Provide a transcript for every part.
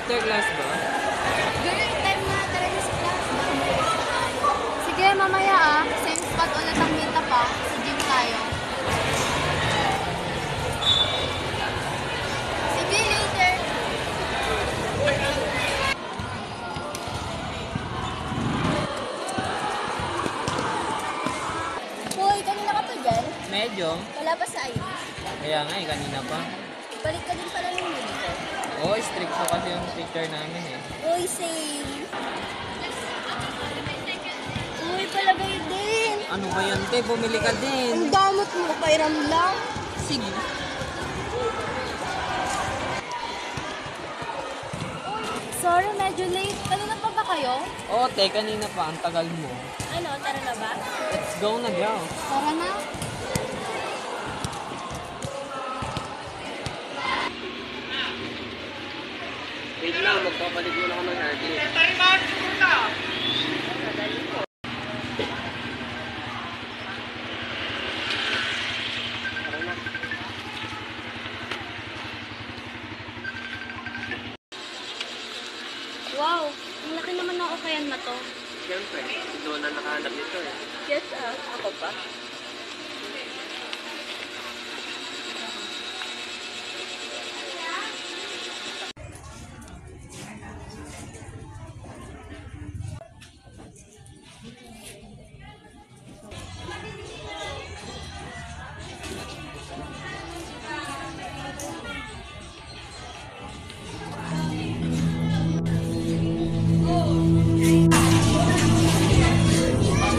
After class ba? During time na talaga sa class. Sige, mamaya same spot ulit ang meet up sa gym tayo. Sige, later. Hoy, kanina ka pa dyan? Medyo. Wala pa sa Irish? Kaya nga kanina pa. Balik ka din pala ng dito. Oo, strict po kasi yung teacher namin eh. Uy, same. Uy, palagay din. Ano ba yan, te? Bumili ka din. Ang damot mo, pairam lang. Sige. Sorry, medyo late. Kanina pa ba kayo? Oo, te, kanina pa. Ang tagal mo. Ano, tara na ba? Let's go na, girl. Tara na. Wait lang, magpapalit muna ako ng haircut. Wow, ang laki naman ng okayan na to. Siyempre, doon na nakahanap nito eh. Yes, ako pa.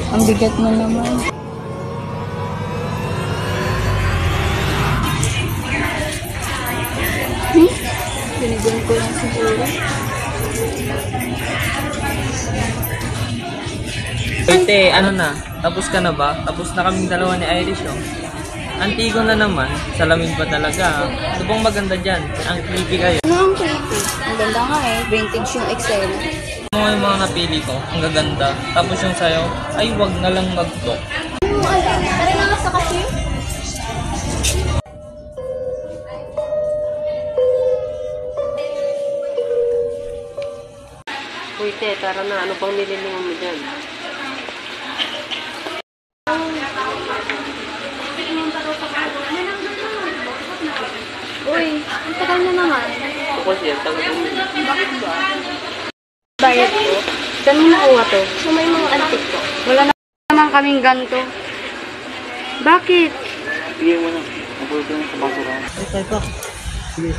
Ang bigat mo naman. Binigyan ko lang siguro. Ate, ano na? Tapos ka na ba? Tapos na kaming dalawa ni Irish, oh. Antigo na naman. Salamin pa talaga, Ano bang maganda dyan? Ang creepy kayo. Ano ang creepy? Ang ganda nga eh. Vintage yung Excel. Ano nga yung mga napili ko? Ang gaganda. Tapos yung sayo, ay wag na lang mag-talk. Tara na nga sa cashier. Uy, te, tara na. Ano pang nililingon mo dyan? Uy, ang tagal na naman. Ako kasi, ang tagal mo. Bakit ba? Bayad ko. Saan mo nakuha to? So may mga antik ko. Wala naman kaming ganto. Bakit? Sige mo na. Napulot ko sa basura. Ay, tayo pa. Sige.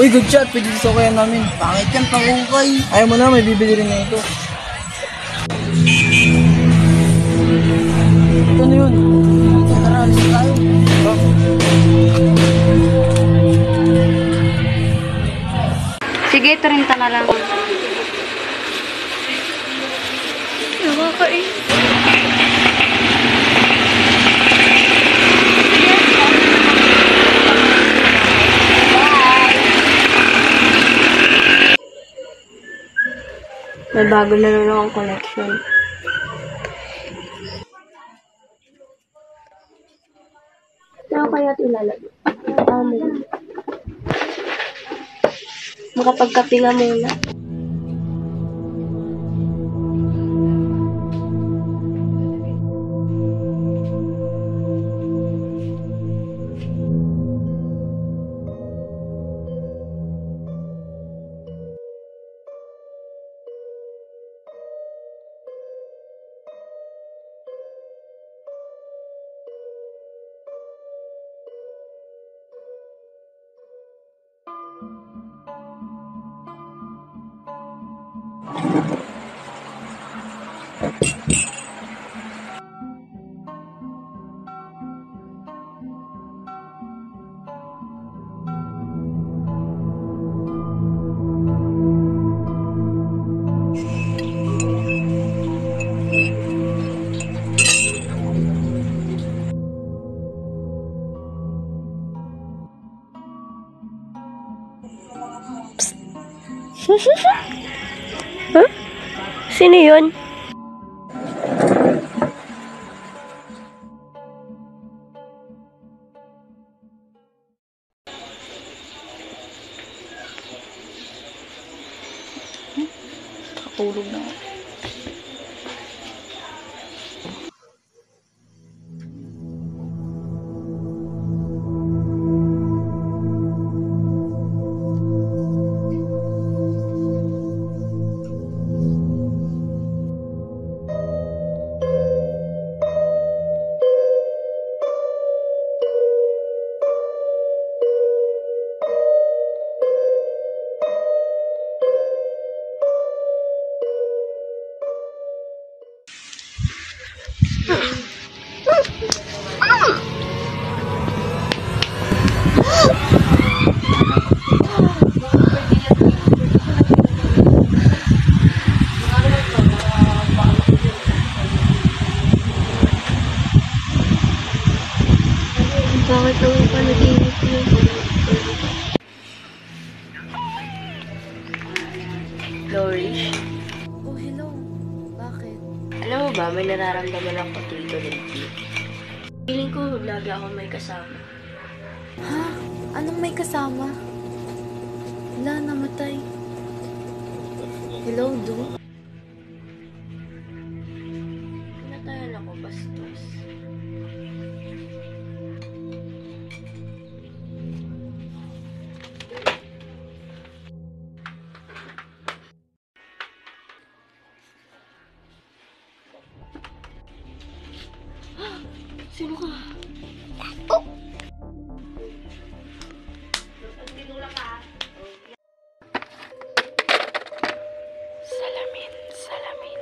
Uy, good shot. Pwede sa kaya namin. Pangit yan, pangukay. Ayaw mo na, may bibili rin na ito. Ano yun? Tara, alis na tayo. Sige, 30 na lang. Nakakain. May bago na naman akong collection. Saan kaya ilalagay? Makapagkape nga muna. Huh? Sino yun? ba, may nararamdaman ako dito lately. Feeling ko lagi ako may kasama. Ha? Anong may kasama? Wala, namatay. Hello, Do? Pinatayan ako, bastos. Sino ka? Salamin, salamin.